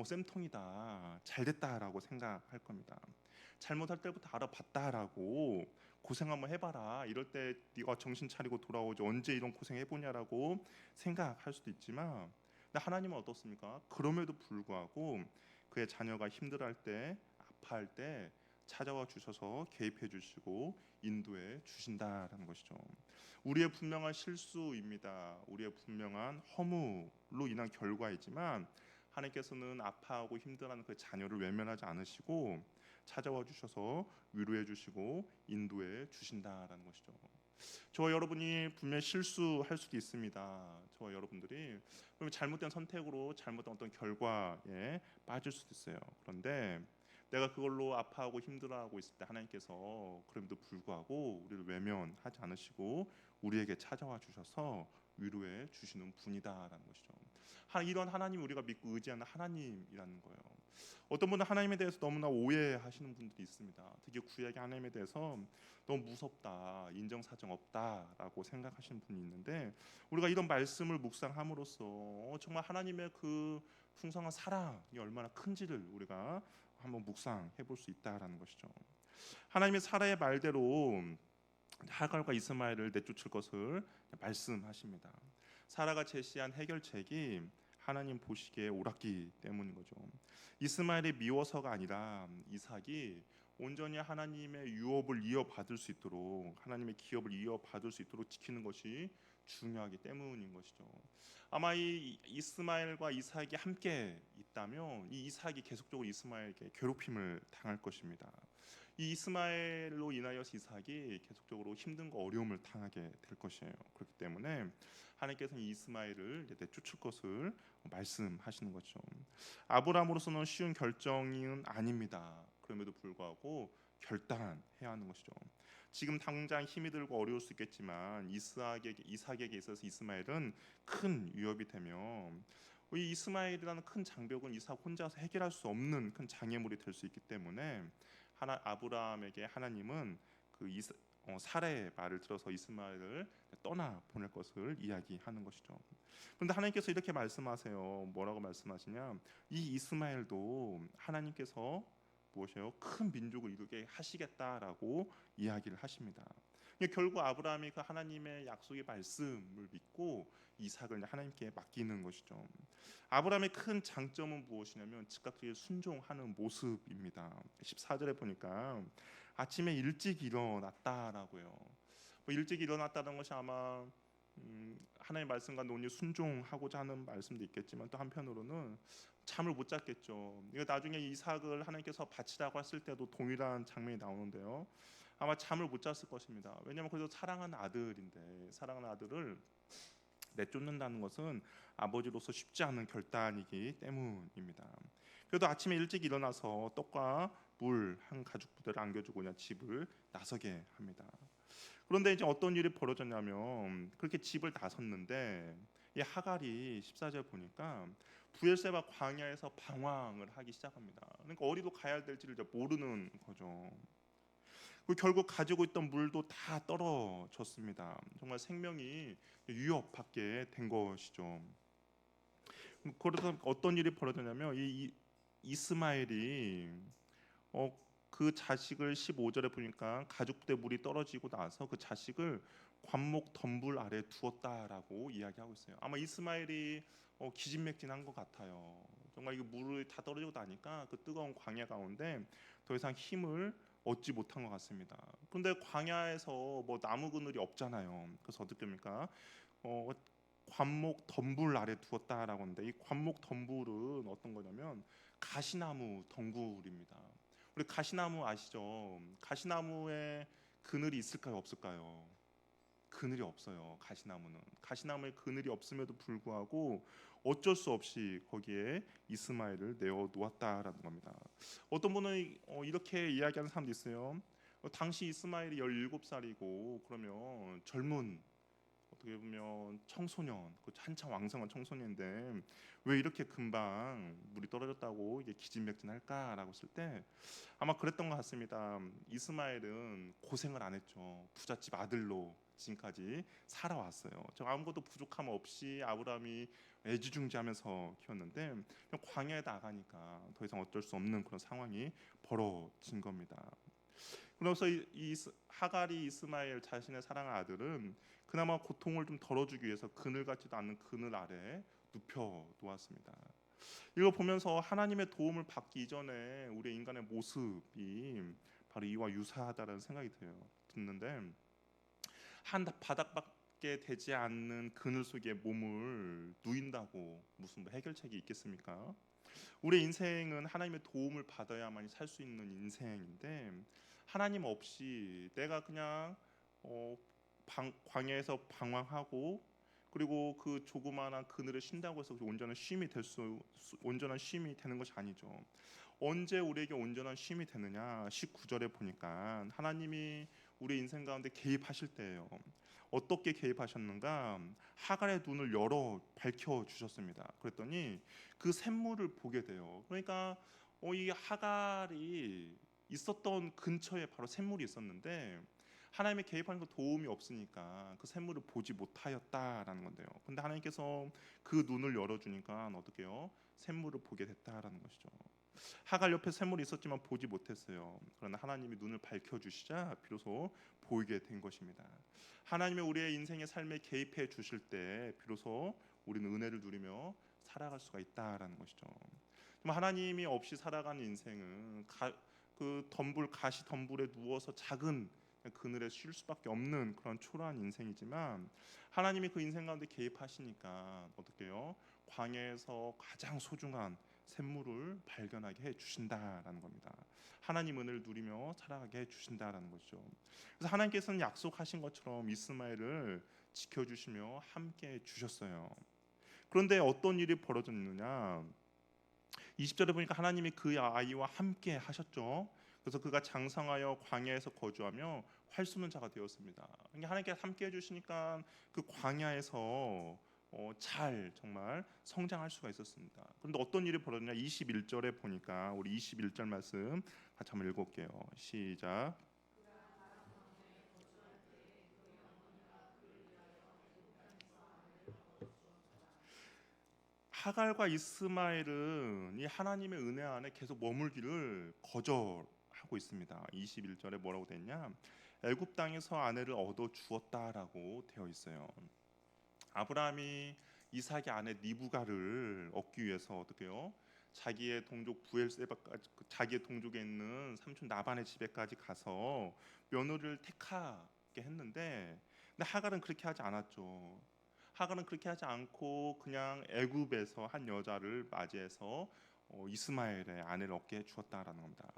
쌤통이다, 잘됐다라고 생각할 겁니다. 잘못할 때부터 알아봤다라고 고생 한번 해봐라. 이럴 때 네가 정신 차리고 돌아오지 언제 이런 고생 해보냐라고 생각할 수도 있지만, 근데 하나님은 어떻습니까? 그럼에도 불구하고 그의 자녀가 힘들어할 때, 아파할 때 찾아와 주셔서 개입해 주시고 인도해 주신다라는 것이죠. 우리의 분명한 실수입니다. 우리의 분명한 허물로 인한 결과이지만 하나님께서는 아파하고 힘들어하는 그 자녀를 외면하지 않으시고 찾아와 주셔서 위로해 주시고 인도해 주신다라는 것이죠. 저와 여러분이 분명 실수할 수도 있습니다. 저와 여러분들이 잘못된 선택으로 잘못된 어떤 결과에 빠질 수도 있어요. 그런데 내가 그걸로 아파하고 힘들어하고 있을 때 하나님께서 그럼에도 불구하고 우리를 외면하지 않으시고 우리에게 찾아와 주셔서 위로해 주시는 분이다라는 것이죠. 이런 하나님 우리가 믿고 의지하는 하나님이라는 거예요. 어떤 분은 하나님에 대해서 너무나 오해하시는 분들이 있습니다. 특히 구약의 하나님에 대해서 너무 무섭다, 인정사정 없다라고 생각하시는 분이 있는데 우리가 이런 말씀을 묵상함으로써 정말 하나님의 그 풍성한 사랑이 얼마나 큰지를 우리가 한번 묵상해 볼 수 있다라는 것이죠. 하나님이 사라의 말대로 하갈과 이스마엘을 내쫓을 것을 말씀하십니다. 사라가 제시한 해결책이 하나님 보시기에 옳았기 때문인 거죠. 이스마엘이 미워서가 아니라 이삭이 온전히 하나님의 유업을 이어받을 수 있도록, 하나님의 기업을 이어받을 수 있도록 지키는 것이 중요하기 때문인 것이죠. 아마 이 이스마엘과 이삭이 함께 있다면 이 이삭이 계속적으로 이스마엘에게 괴롭힘을 당할 것입니다. 이 이스마엘로 인하여서 이삭이 계속적으로 힘든과 어려움을 당하게 될 것이에요. 그렇기 때문에 하나님께서는 이 이스마엘을 내쫓을 것을 말씀하시는 거죠. 아브라함으로서는 쉬운 결정은 아닙니다. 그럼에도 불구하고 결단해야 하는 것이죠. 지금 당장 힘이 들고 어려울 수 있겠지만 이삭에게 있어서 이스마엘은 큰 위협이 되며 이 이스마엘이라는 큰 장벽은 이삭 혼자서 해결할 수 없는 큰 장애물이 될 수 있기 때문에 아브라함에게 하나님은 사라의 말을 들어서 이스마엘을 떠나 보낼 것을 이야기하는 것이죠. 그런데 하나님께서 이렇게 말씀하세요. 뭐라고 말씀하시냐? 이 이스마엘도 하나님께서 무엇이요? 큰 민족을 이루게 하시겠다라고 이야기를 하십니다. 결국 아브라함이 그 하나님의 약속의 말씀을 믿고 이삭을 하나님께 맡기는 것이죠. 아브라함의 큰 장점은 무엇이냐면 즉각적인 순종하는 모습입니다. 14절에 보니까 아침에 일찍 일어났다라고요. 일찍 일어났다는 것이 아마 하나님의 말씀과 논리 순종하고자 하는 말씀도 있겠지만 또 한편으로는 잠을 못 잤겠죠. 이거 나중에 이삭을 하나님께서 바치라고 했을 때도 동일한 장면이 나오는데요. 아마 잠을 못 잤을 것입니다. 왜냐하면 그래도 사랑하는 아들인데 사랑하는 아들을 내쫓는다는 것은 아버지로서 쉽지 않은 결단이기 때문입니다. 그래도 아침에 일찍 일어나서 떡과 물 한 가죽 부대를 안겨주고 그냥 집을 나서게 합니다. 그런데 이제 어떤 일이 벌어졌냐면 그렇게 집을 나섰는데 이 하갈이 14절 보니까 브엘세바 광야에서 방황을 하기 시작합니다. 그러니까 어디로 가야 될지를 이제 모르는 거죠. 결국 가지고 있던 물도 다 떨어졌습니다. 정말 생명이 위협받게 된 것이죠. 그래서 어떤 일이 벌어졌냐면 이 이스마엘이 그 자식을 15절에 보니까 가죽부대 물이 떨어지고 나서 그 자식을 관목 덤불 아래 두었다라고 이야기하고 있어요. 아마 이스마엘이 기진맥진한 것 같아요. 정말 이게 물이 다 떨어지고 나니까 그 뜨거운 광야 가운데 더 이상 힘을 얻지 못한 것 같습니다. 그런데 광야에서 뭐 나무 그늘이 없잖아요. 그래서 어떻게 됩니까? 관목 덤불 아래 두었다라고 하는데 이 관목 덤불은 어떤 거냐면 가시나무 덩굴입니다. 우리 가시나무 아시죠? 가시나무에 그늘이 있을까요, 없을까요? 그늘이 없어요. 가시나무에 그늘이 없음에도 불구하고 어쩔 수 없이 거기에 이스마엘을 내어 놓았다라는 겁니다. 어떤 분은 이렇게 이야기하는 사람도 있어요. 당시 이스마엘이 17살이고 그러면 젊은 어떻게 보면 청소년, 한창 왕성한 청소년인데 왜 이렇게 금방 물이 떨어졌다고 이게 기진맥진할까라고 했을 때 아마 그랬던 것 같습니다. 이스마엘은 고생을 안 했죠. 부잣집 아들로 지금까지 살아왔어요. 아무것도 부족함 없이 아브라함이 애지중지하면서 키웠는데 광야에 나가니까 더 이상 어쩔 수 없는 그런 상황이 벌어진 겁니다. 그래서 이 하갈이 이스마엘 자신의 사랑하는 아들은 그나마 고통을 좀 덜어주기 위해서 그늘 같지도 않는 그늘 아래 눕혀 놓았습니다. 이거 보면서 하나님의 도움을 받기 이전에 우리 인간의 모습이 바로 이와 유사하다는 생각이 듣는데 한 바닥밖에 되지 않는 그늘 속에 몸을 누인다고 무슨 해결책이 있겠습니까? 우리 인생은 하나님의 도움을 받아야만이 살 수 있는 인생인데 하나님 없이 내가 그냥 광야에서 방황하고 그리고 그 조그마한 그늘에 쉰다고 해서 온전한 쉼이 되는 것이 아니죠. 언제 우리에게 온전한 쉼이 되느냐? 19절에 보니까 하나님이 우리 인생 가운데 개입하실 때예요. 어떻게 개입하셨는가? 하갈의 눈을 열어 밝혀 주셨습니다. 그랬더니 그 샘물을 보게 돼요. 그러니까 이 하갈이 있었던 근처에 바로 샘물이 있었는데 하나님의 개입하는 그 도움이 없으니까 그 샘물을 보지 못하였다라는 건데요. 근데 하나님께서 그 눈을 열어주니까 어떻게요? 샘물을 보게 됐다라는 것이죠. 하갈 옆에 샘물이 있었지만 보지 못했어요. 그러나 하나님이 눈을 밝혀주시자 비로소 보이게 된 것입니다. 하나님이 우리의 인생의 삶에 개입해 주실 때 비로소 우리는 은혜를 누리며 살아갈 수가 있다라는 것이죠. 하나님이 없이 살아가는 인생은 그 가시 덤불에 누워서 작은 그늘에 쉴 수밖에 없는 그런 초라한 인생이지만 하나님이 그 인생 가운데 개입하시니까 어떻게요? 광야에서 가장 소중한 샘물을 발견하게 해 주신다라는 겁니다. 하나님 은혜를 누리며 살아가게 해 주신다라는 거죠. 그래서 하나님께서는 약속하신 것처럼 이스마엘을 지켜주시며 함께 해 주셨어요. 그런데 어떤 일이 벌어졌느냐? 20절에 보니까 하나님이 그 아이와 함께 하셨죠. 그래서 그가 장성하여 광야에서 거주하며 활쏘는 자가 되었습니다. 그러니까 하나님께서 함께 해주시니까 그 광야에서 잘 정말 성장할 수가 있었습니다. 그런데 어떤 일이 벌어졌냐? 21절에 보니까 우리 21절 말씀 같이 한번 읽어볼게요. 시작. 하갈과 이스마엘은 이 하나님의 은혜 안에 계속 머물기를 거절하고 있습니다. 21절에 뭐라고 됐냐? 애굽 땅에서 아내를 얻어 주었다라고 되어 있어요. 아브라함이 이삭의 아내 리브가를 얻기 위해서 어떻게요? 자기의 동족 부엘세바까지, 자기의 동족에 있는 삼촌 나반의 집에까지 가서 며느리를 택하게 했는데, 근데 하갈은 그렇게 하지 않았죠. 하갈은 그렇게 하지 않고 그냥 애굽에서 한 여자를 맞이해서 이스마엘의 아내를 얻게 주었다라는 겁니다.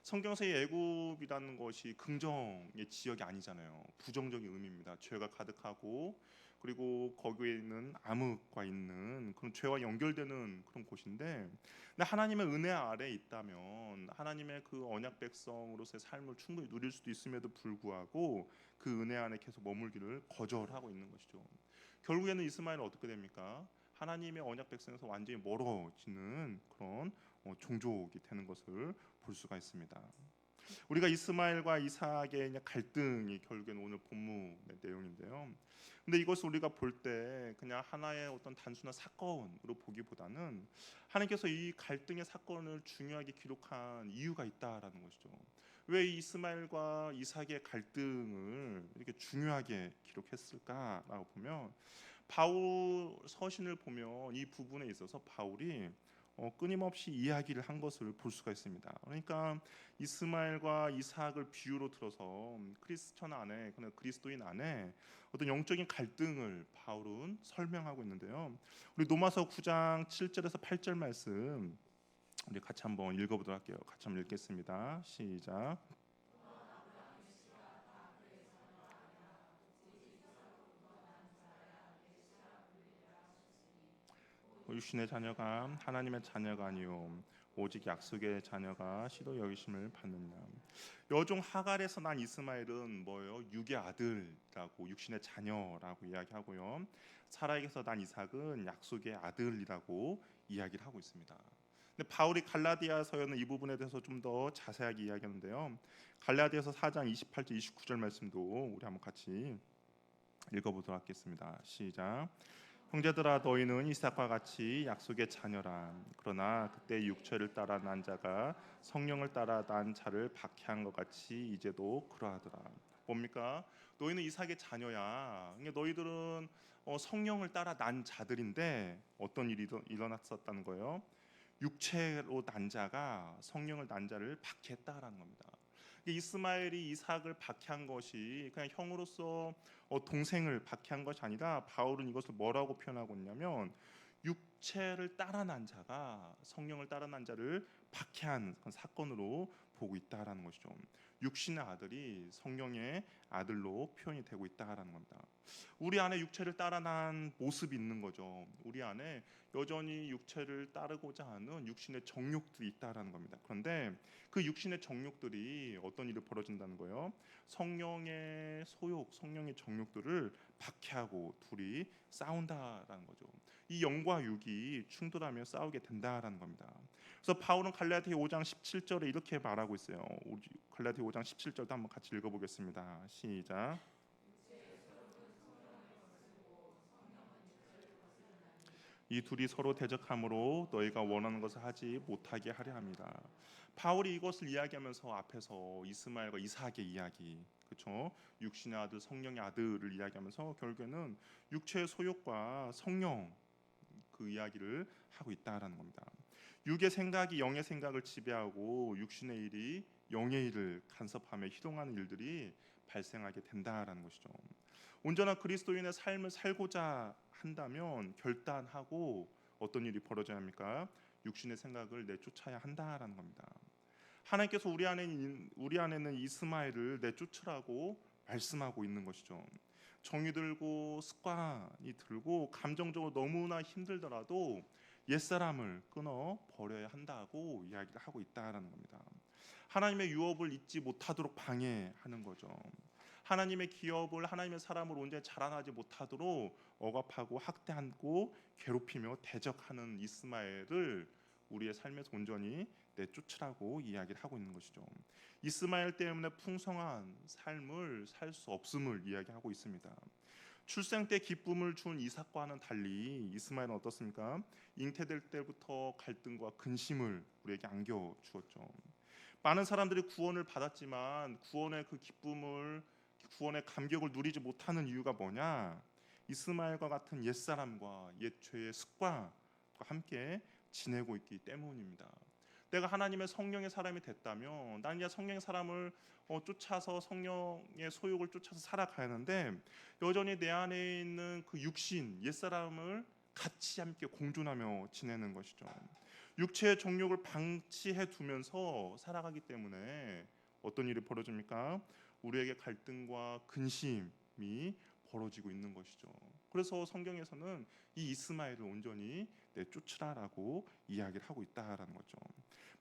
성경에서의 애굽이라는 것이 긍정의 지역이 아니잖아요. 부정적인 의미입니다. 죄가 가득하고 그리고 거기에 있는 암흑과 있는 그런 죄와 연결되는 그런 곳인데, 근데 하나님의 은혜 아래 있다면 하나님의 그 언약 백성으로서의 삶을 충분히 누릴 수도 있음에도 불구하고 그 은혜 안에 계속 머물기를 거절하고 있는 것이죠. 결국에는 이스마엘은 어떻게 됩니까? 하나님의 언약 백성에서 완전히 멀어지는 그런 종족이 되는 것을 볼 수가 있습니다. 우리가 이스마엘과 이삭의 갈등이 결국에는 오늘 본문의 내용인데요. 근데 이것을 우리가 볼 때 그냥 하나의 어떤 단순한 사건으로 보기보다는 하나님께서 이 갈등의 사건을 중요하게 기록한 이유가 있다라는 것이죠. 왜 이스마엘과 이삭의 갈등을 이렇게 중요하게 기록했을까라고 보면, 바울 서신을 보면 이 부분에 있어서 바울이 끊임없이 이야기를 한 것을 볼 수가 있습니다. 그러니까 이스마엘과 이삭을 비유로 들어서 크리스천 안에, 그리스도인 안에 어떤 영적인 갈등을 바울은 설명하고 있는데요. 우리 로마서 9장 7절에서 8절 말씀 우리 같이 한번 읽어보도록 할게요. 같이 한번 읽겠습니다. 시작. 육신의 자녀가 하나님의 자녀가 아니요 오직 약속의 자녀가 시로 여기심을 받느냐. 여종 하갈에서 난 이스마엘은 뭐예요? 육의 아들이라고, 육신의 자녀라고 이야기하고요. 사라에게서 난 이삭은 약속의 아들이라고 이야기를 하고 있습니다. 근데 바울이 갈라디아서에는 이 부분에 대해서 좀 더 자세하게 이야기하는데요. 갈라디아서 4장 28절 29절 말씀도 우리 한번 같이 읽어보도록 하겠습니다. 시작. 형제들아, 너희는 이삭과 같이 약속의 자녀라. 그러나 그때 육체를 따라 난 자가 성령을 따라 난 자를 박해한 것 같이 이제도 그러하더라. 뭡니까? 너희는 이삭의 자녀야. 그러니까 너희들은 성령을 따라 난 자들인데 어떤 일이 일어났었다는 거예요? 육체로 난 자가 성령을 난 자를 박해했다라는 겁니다. 이스마엘이 이삭을 박해한 것이 그냥 형으로서 동생을 박해한 것이 아니라, 바울은 이것을 뭐라고 표현하고 있냐면 육체를 따라 난 자가 성령을 따라 난 자를 박해한 사건으로 보고 있다라는 것이죠. 육신의 아들이 성령의 아들로 표현이 되고 있다라는 겁니다. 우리 안에 육체를 따라 난 모습이 있는 거죠. 우리 안에 여전히 육체를 따르고자 하는 육신의 정욕들이 있다라는 겁니다. 그런데 그 육신의 정욕들이 어떤 일이 벌어진다는 거예요? 성령의 소욕, 성령의 정욕들을 박해하고 둘이 싸운다라는 거죠. 이 영과 육이 충돌하며 싸우게 된다라는 겁니다. 그래서 바울은 갈라디아 5장 17절에 이렇게 말하고 있어요. 갈라디아 5장 17절도 한번 같이 읽어보겠습니다. 시작. 이 둘이 서로 대적함으로 너희가 원하는 것을 하지 못하게 하려 합니다. 바울이 이것을 이야기하면서 앞에서 이스마엘과 이삭의 이야기, 그렇죠? 육신의 아들, 성령의 아들을 이야기하면서 결국에는 육체의 소욕과 성령 그 이야기를 하고 있다라는 겁니다. 육의 생각이 영의 생각을 지배하고 육신의 일이 영의 일을 간섭하며 희롱하는 일들이 발생하게 된다라는 것이죠. 온전한 그리스도인의 삶을 살고자 한다면 결단하고 어떤 일이 벌어져야 합니까? 육신의 생각을 내쫓아야 한다라는 겁니다. 하나님께서 우리 안에는 이스마엘을 내쫓으라고 말씀하고 있는 것이죠. 정이 들고 습관이 들고 감정적으로 너무나 힘들더라도 옛사람을 끊어 버려야 한다고 이야기를 하고 있다라는 겁니다. 하나님의 유업을 잊지 못하도록 방해하는 거죠. 하나님의 기업을, 하나님의 사람을 온전히 자라나지 못하도록 억압하고 학대하고 괴롭히며 대적하는 이스마엘을 우리의 삶에서 온전히 내쫓으라고 이야기를 하고 있는 것이죠. 이스마엘 때문에 풍성한 삶을 살 수 없음을 이야기하고 있습니다. 출생 때 기쁨을 준 이삭과는 달리 이스마엘은 어떻습니까? 잉태될 때부터 갈등과 근심을 우리에게 안겨 주었죠. 많은 사람들이 구원을 받았지만 구원의 그 기쁨을, 구원의 감격을 누리지 못하는 이유가 뭐냐? 이스마엘과 같은 옛사람과 옛죄의 습관과 함께 지내고 있기 때문입니다. 내가 하나님의 성령의 사람이 됐다면 난 이제 성령의 사람을 쫓아서 성령의 소욕을 쫓아서 살아가야 하는데 여전히 내 안에 있는 그 육신, 옛사람을 같이 함께 공존하며 지내는 것이죠. 육체의 정욕을 방치해 두면서 살아가기 때문에 어떤 일이 벌어집니까? 우리에게 갈등과 근심이 벌어지고 있는 것이죠. 그래서 성경에서는 이 이스마엘을 온전히 내쫓으라라고 이야기를 하고 있다라는 거죠.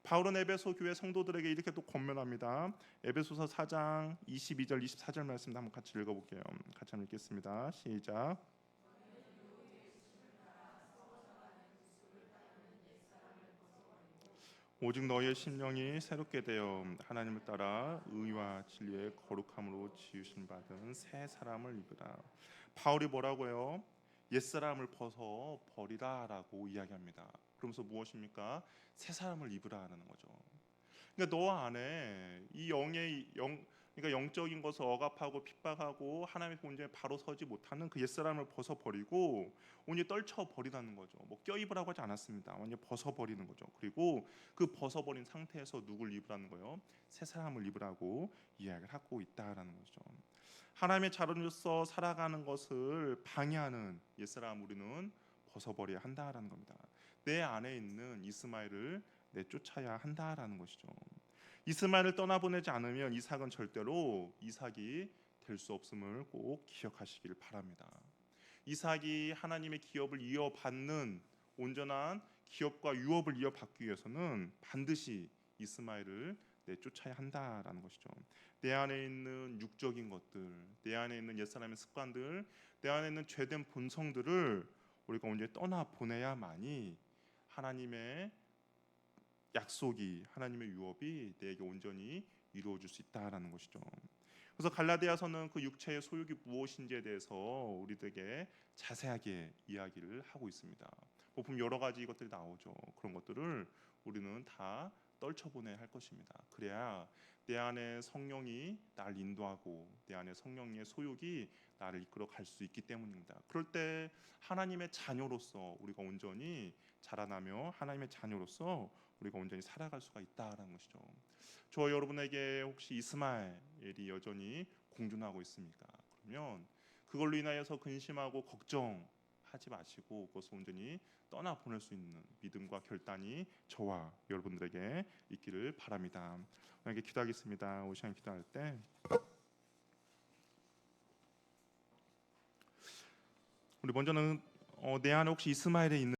바울은 에베소 교회 성도들에게 이렇게 또 권면합니다. 에베소서 4장 22절 24절 말씀 한번 같이 읽어볼게요. 같이 한번 읽겠습니다. 시작. 오직 너희의 심령이 새롭게 되어 하나님을 따라 의와 진리의 거룩함으로 지으신 받은 새 사람을 입으라. 바울이 뭐라고요? 옛사람을 벗어 버리라라고 이야기합니다. 그러면서 무엇입니까? 새 사람을 입으라는 거죠. 그러니까 너 안에 이 그러니까 영적인 것을 억압하고 핍박하고 하나님의 본전에 바로 서지 못하는 그 옛사람을 벗어 버리고 온전히 떨쳐 버리라는 거죠. 뭐 껴입으라고 하지 않았습니다. 완전히 벗어 버리는 거죠. 그리고 그 벗어 버린 상태에서 누굴 입으라는 거요? 새 사람을 입으라고 이야기를 하고 있다라는 거죠. 하나님의 자녀로서 살아가는 것을 방해하는 옛사람 우리는 벗어버려야 한다라는 겁니다. 내 안에 있는 이스마엘을 내쫓아야 한다라는 것이죠. 이스마엘을 떠나보내지 않으면 이삭은 절대로 이삭이 될 수 없음을 꼭 기억하시길 바랍니다. 이삭이 하나님의 기업을 이어받는 온전한 기업과 유업을 이어받기 위해서는 반드시 이스마엘을 내쫓아야 한다라는 것이죠. 내 안에 있는 육적인 것들, 내 안에 있는 옛사람의 습관들, 내 안에 있는 죄된 본성들을 우리가 온전히 떠나 보내야만이 하나님의 약속이, 하나님의 유업이 내게 온전히 이루어질 수 있다라는 것이죠. 그래서 갈라디아서는 그 육체의 소욕이 무엇인지에 대해서 우리들에게 자세하게 이야기를 하고 있습니다. 보면 여러 가지 것들이 나오죠. 그런 것들을 우리는 다 떨쳐보내야 할 것입니다. 그래야 내 안에 성령이 나를 인도하고 내 안에 성령의 소욕이 나를 이끌어 갈 수 있기 때문입니다. 그럴 때 하나님의 자녀로서 우리가 온전히 자라나며 하나님의 자녀로서 우리가 온전히 살아갈 수가 있다라는 것이죠. 저 여러분에게 혹시 이스마엘이 여전히 공존하고 있습니까? 그러면 그걸로 인하여서 근심하고 걱정하지 마시고 그것을 온전히 떠나 보낼 수 있는 믿음과 결단이 저와 여러분들에게 있기를 바랍니다. 오늘 기도하겠습니다. 오늘 시간 기도할 때 우리 먼저는 내 안에 혹시 이스마엘에 있는